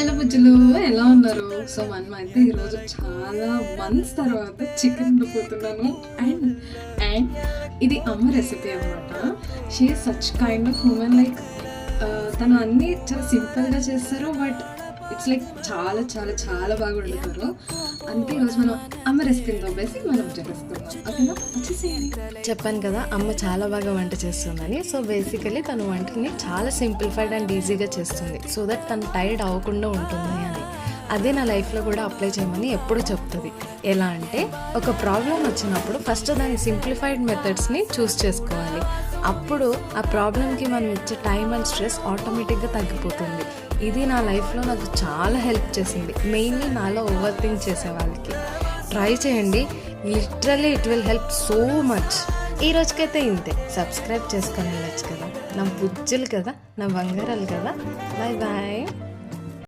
Hello బుజ్జులు, ఎలా ఉన్నారు? So మనం అయితే ఈరోజు చాలా మంత్స్ తర్వాత చికెన్ వండుకుతున్నాను. అండ్ అండ్ ఇది అమ్మ రెసిపీ అనమాట. She is such kind of human. Like తను అన్నీ చాలా సింపుల్గా చేస్తారు, బట్ ఇట్స్ లైక్ చాలా చాలా చాలా బాగా వండుతారు. అందుకే ఈరోజు మనం అమ్మ రెసిపీని తోపేసి మనం చేస్తాం. ఓకేనా, వచ్చేసేయండి. చెప్పాను కదా, అమ్మ చాలా బాగా వంట చేస్తుందని. సో బేసికలీ తను వంటని చాలా సింప్లిఫైడ్ అండ్ ఈజీగా చేస్తుంది, సో దట్ తను టైర్డ్ అవ్వకుండా ఉంటుంది అని. అదే నా లైఫ్లో కూడా అప్లై చేయమని ఎప్పుడు చెప్తుంది. ఎలా అంటే, ఒక ప్రాబ్లం వచ్చినప్పుడు ఫస్ట్ దాని సింప్లిఫైడ్ మెథడ్స్ని చూస్ చేసుకోవాలి. అప్పుడు ఆ ప్రాబ్లంకి మనం ఇచ్చే టైం అండ్ స్ట్రెస్ ఆటోమేటిక్గా తగ్గిపోతుంది. ఇది నా లైఫ్లో నాకు చాలా హెల్ప్ చేసింది, మెయిన్లీ నాలో ఓవర్ థింక్ చేసే వాళ్ళకి. ట్రై చేయండి, literally it will help so much. ఈ రోజుకైతే ఇంతే. సబ్స్క్రైబ్ చేసుకొని వెళ్ళచ్చు కదా, నా బుజ్జులు కదా, నా బంగారాలు కదా. Bye bye.